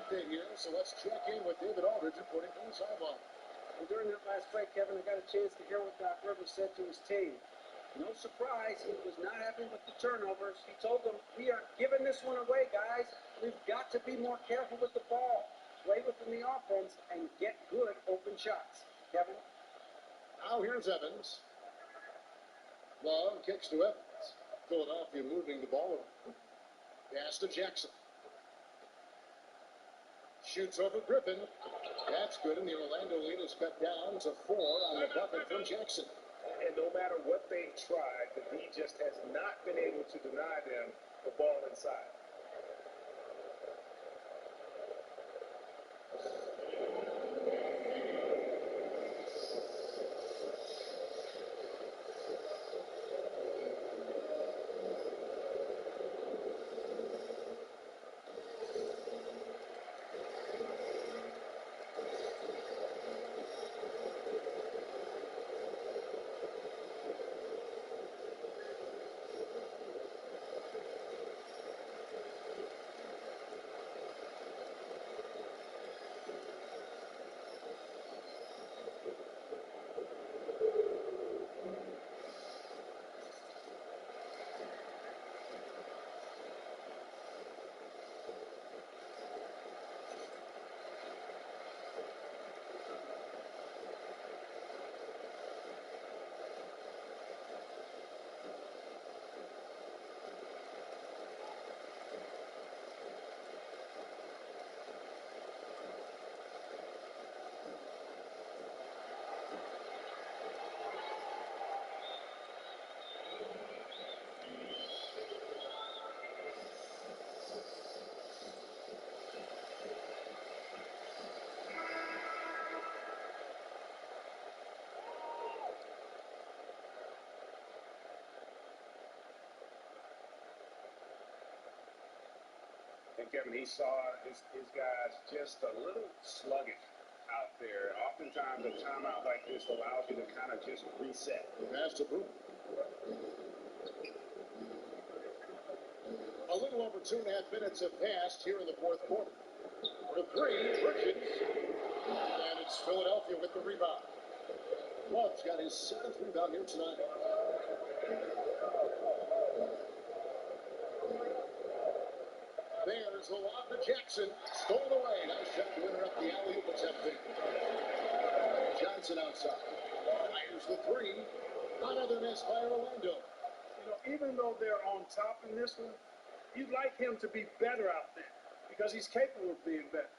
update here, so let's check in with David Aldridge reporting from the sideline. And during that last break, Kevin, I got a chance to hear what Doc Rivers said to his team. No surprise, he was not happy with the turnovers. He told them, we are giving this one away, guys. We've got to be more careful with the ball, play within the offense, and get good open shots. Kevin? Now here's Evans. Long kicks to Evans. Philadelphia moving the ball around. Pass to Jackson. Shoots over Griffin. That's good, and the Orlando lead is cut down to 4 on the bucket from Jackson. And no matter what they've tried, the D just has not been able to deny them the ball inside. And Kevin, he saw his guys just a little sluggish out there. Oftentimes a timeout like this allows you to kind of just reset. Pass to Boone. A little over 2.5 minutes have passed here in the fourth quarter. For three, Bridges. And it's Philadelphia with the rebound. Love's got his 7th rebound here tonight. There's the lob to Jackson. Stolen away. Nice shot to interrupt the alley-oop attempting. Johnson outside. Fires the three. Another miss by Orlando. You know, even though they're on top in this one, you'd like him to be better out there because he's capable of being better.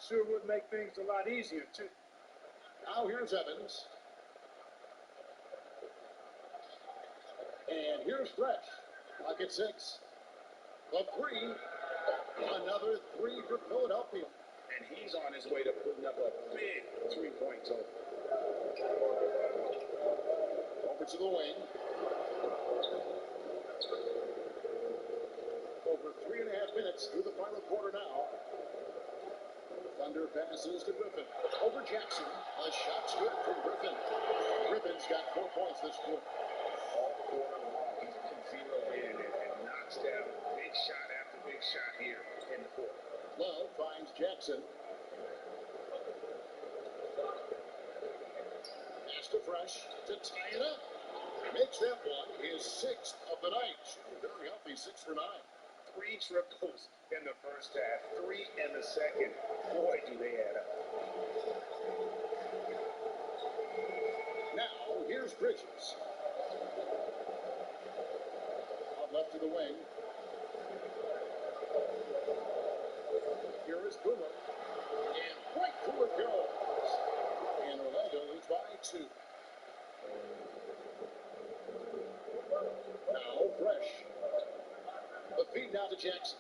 Sure would make things a lot easier, too. Now here's Evans. And here's Fresh. Pocket 6. The three. Another three for Philadelphia. And he's on his way to putting up a big three-point total. Over to the wing. Over 3.5 minutes through the final quarter now. Thunder passes to Griffin. Over Jackson. A shot's good from Griffin. Griffin's got 4 points this quarter. All quarter long, he's been zeroed in and knocks down big shot after big shot here in the fourth. Love finds Jackson. Pass to Fresh to tie it up. Makes that one his 6th of the night. Shooting very healthy, 6 for 9. 3 triples in the first half, 3 in the second. Boy, do they add up. Now, here's Bridges. Out left to the wing. Here is Boomer. And right through it goes. And Orlando leads by 2. Now, Fresh. The feed now to Jackson.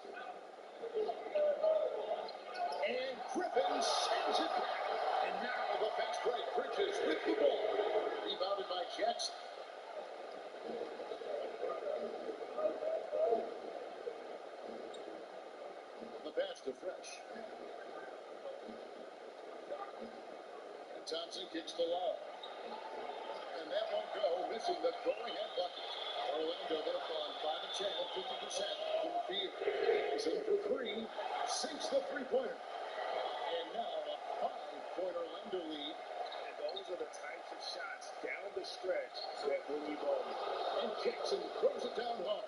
And Griffin sends it back. And now the fast break. Bridges with the ball. Rebounded by Jackson. The pass to Fresh. And Thompson kicks the lob. And that won't go, missing the go-ahead bucket. Orlando they've gone 5 of 10, 50% from the field. He's in for 3, sinks the three-pointer. 8-point Orlando lead. And those are the types of shots down the stretch that win you ball. And Jackson throws it down hard.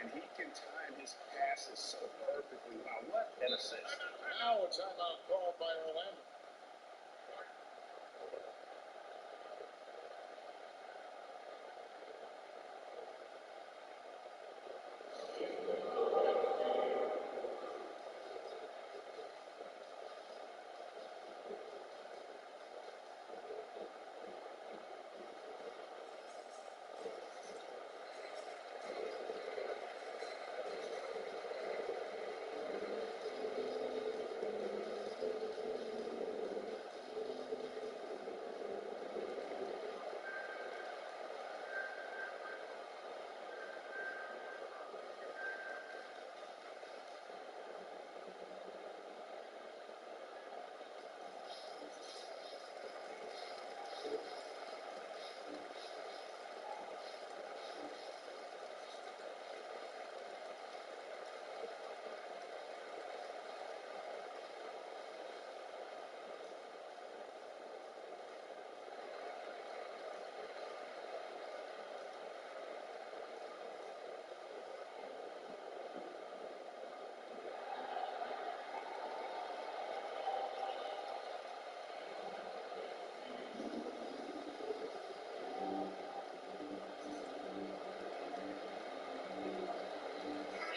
And he can time his passes so perfectly. Wow, what an assist. Now a timeout called by Orlando.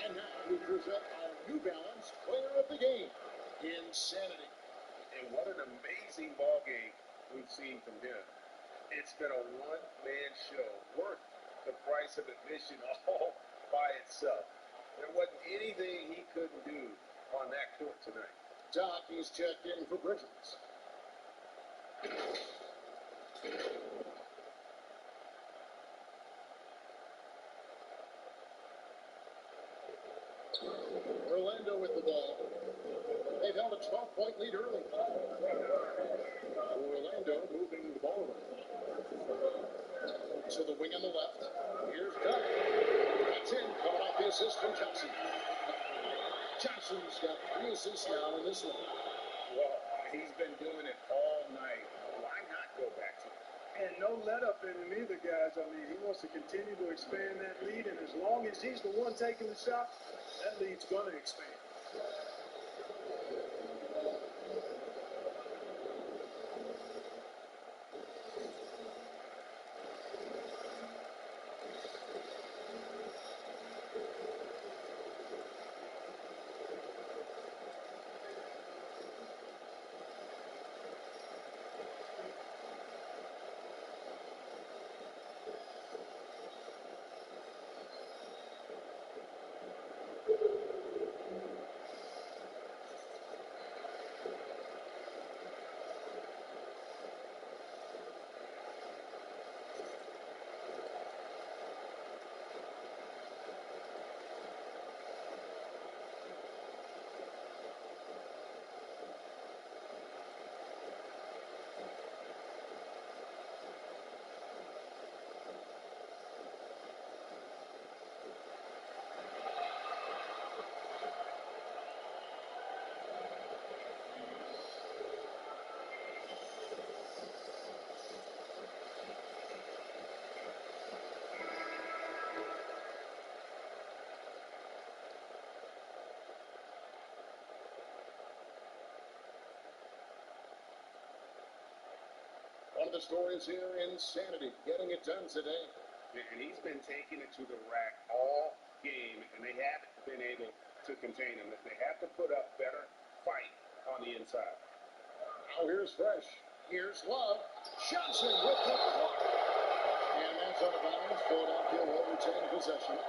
And now we present our New Balance Player of the Game, Insanity. And what an amazing ball game we've seen from him. It's been a one-man show worth the price of admission all by itself. There wasn't anything he couldn't do on that court tonight. Doc, he's checked in for Bridges. Orlando with the ball. They've held a 12-point lead early. Orlando moving the ball around. To the wing on the left. Here's Doug. That's in. Coming off the assist from Johnson. Johnson's got 3 assists now in this one. Well, he's been doing it all night. Why not go back to it? And no let up in him either, guys. I mean, he wants to continue to expand that lead, and as long as he's the one taking the shot, that lead's going to expand. One of the stories here, Insanity, getting it done today. And he's been taking it to the rack all game, and they haven't been able to contain him. They have to put up better fight on the inside. Now here's Fresh. Here's Love. Johnson with the block. And that's out of bounds. Philadelphia will retain possession.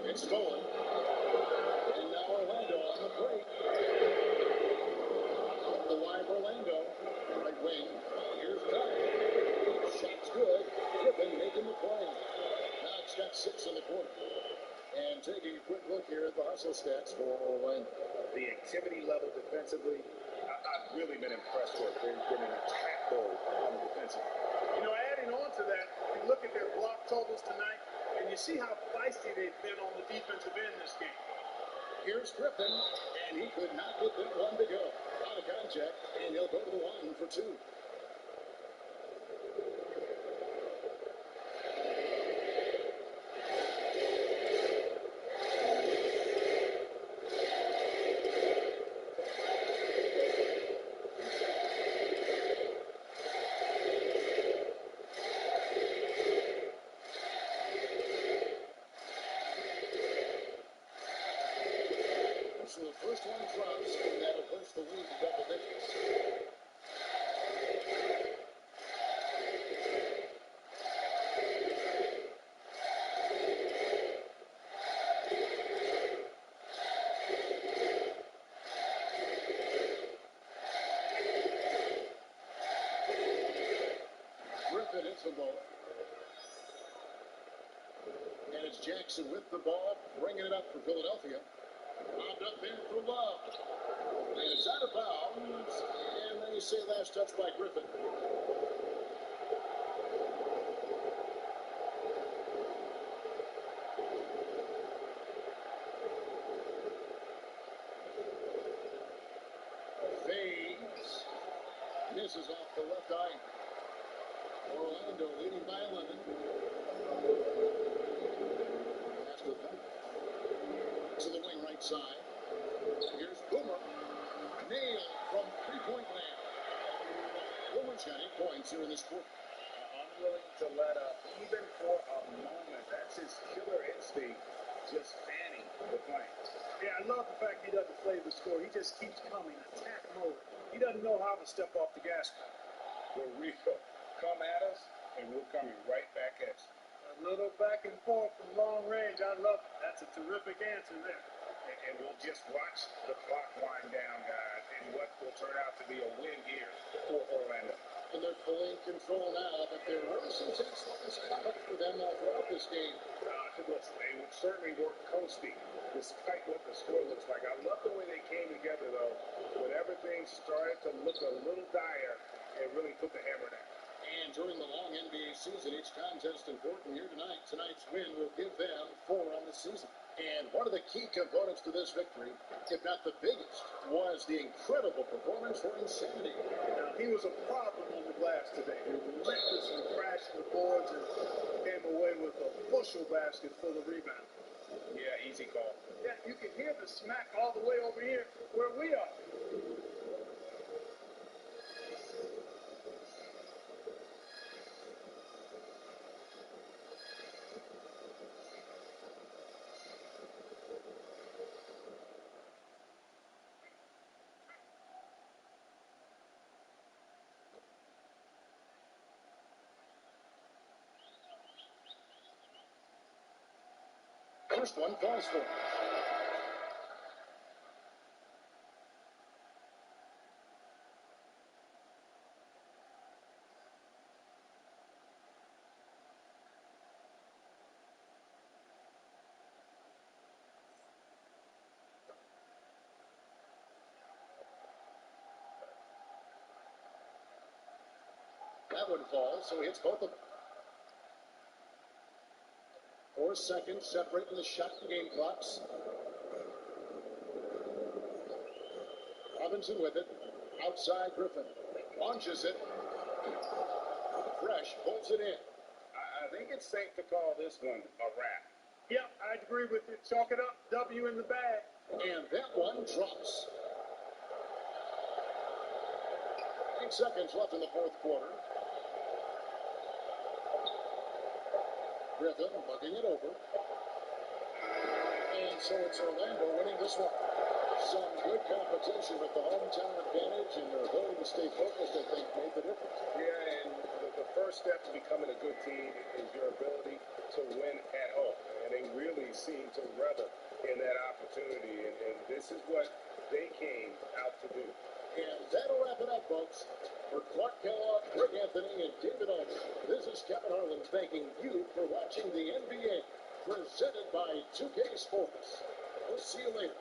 It's stolen. And now Orlando on the break. Off the line, Orlando. Right wing. Here's Doug. Shot's good. Griffin making the play. Now it's got 6 in the quarter. And taking a quick look here at the hustle stats for Orlando. the activity level defensively, I've really been impressed with. They've been in attack mode on the defensive. You know, adding on to that, you look at their block totals tonight, and you see how feisty they've been on the defensive end this game. Here's Griffin, and he could not get that one to go. Out of contact, and he'll go to the line for two. So the first one drops, and that'll push the lead to double digits. Griffin hits the ball. And it's Jackson with the ball, bringing it up for Philadelphia. Lobbed up there for Love. And it's out of bounds. And they say last touch by Griffin. Fades. Misses off the left eye. Orlando leading by 11. Pass to them. To the wing right side. Here's Boomer. Nailed from three-point land. Boomer's got 8 points here in this quarter. Unwilling to let up, even for a moment. That's his killer instinct, just fanning the flames. Yeah, I love the fact he doesn't play the score. He just keeps coming, attack mode. He doesn't know how to step off the gas pedal. We're real. Come at us, and we're coming right back at you. A little back and forth from long range. I love it. That's a terrific answer there. And we'll just watch the clock wind down, guys, and what will turn out to be a win here for Orlando. And they're fully in control now, but there were some tests that was coming for them all throughout this game. Listen, they would certainly work coasting, despite what the score looks like. I love the way they came together, though. When everything started to look a little dire, it really put the hammer down. And during the long NBA season, each contest important here tonight. Tonight's win will give them 4 on the season. And one of the key components to this victory, if not the biggest, was the incredible performance for Insanity. Now, he was a problem on the glass today. Relentlessly crashing the boards and came away with a bushel basket full of rebounds. Yeah, easy call. Yeah, you can hear the smack all the way over here where we are. First one falls for him. That one falls, so he hits both of them. 4 seconds separating the shot and game clocks. Robinson with it. Outside Griffin. Launches it. Fresh pulls it in. I think it's safe to call this one a wrap. Yep, I'd agree with you. Chalk it up. W in the bag. And that one drops. 8 seconds left in the fourth quarter. Griffin bucking it over. And so it's Orlando winning this one. Some good competition, but the hometown advantage and their ability to stay focused, I think, made the difference. Yeah, and the first step to becoming a good team is your ability to win at home. And they really seem to revel in that opportunity. And this is what they came out to do. And that'll wrap it up, folks. For Clark Kellogg, Rick Anthony, and David Alden, this is Kevin Harlan thanking you for watching the NBA, presented by 2K Sports. We'll see you later.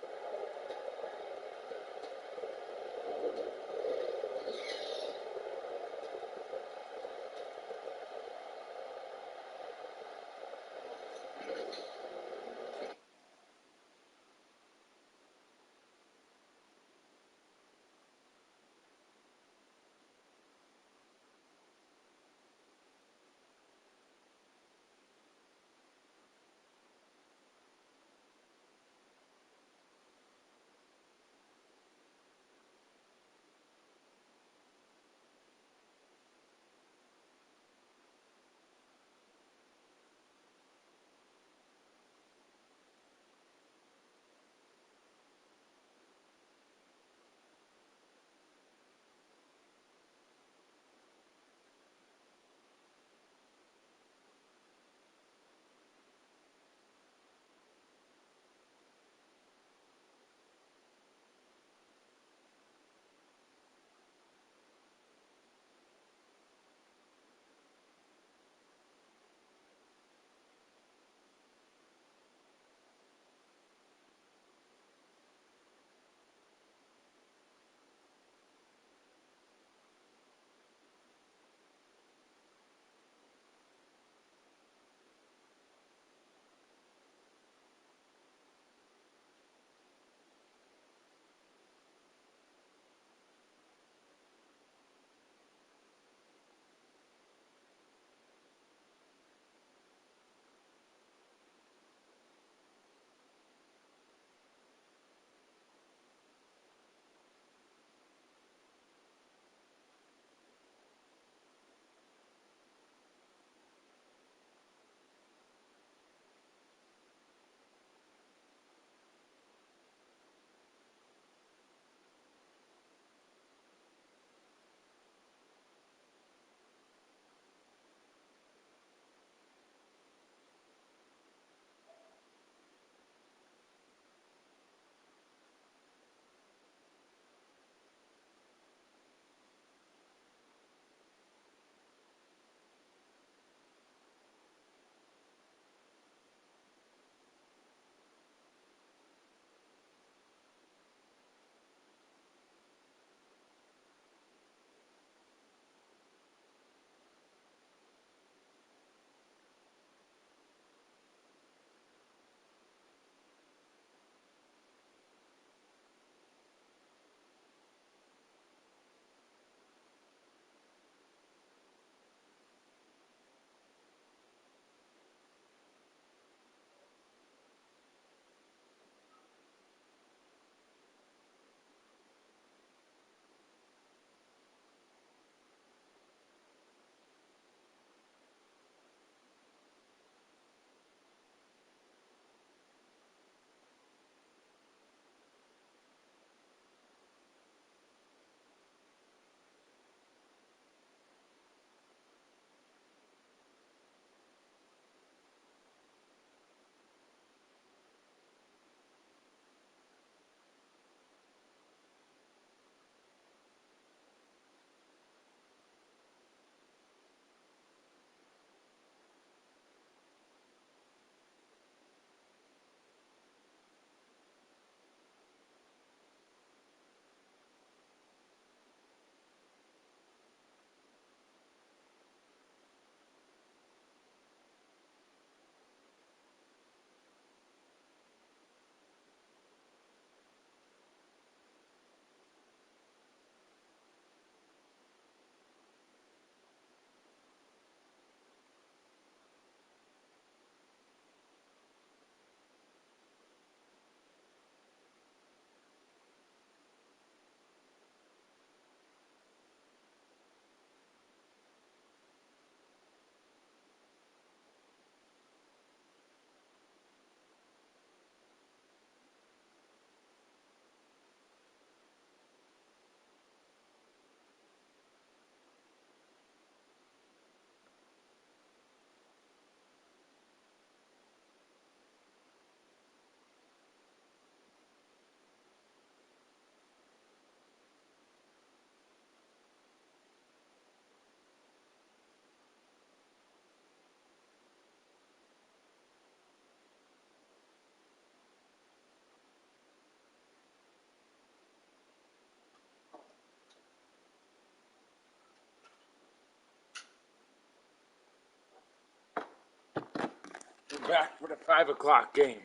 back for the 5 o'clock game.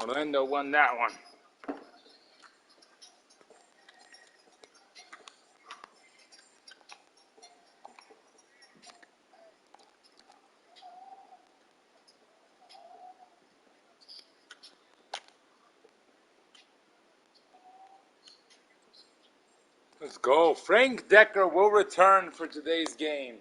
Orlando won that one. Let's go. Frank Decker will return for today's game.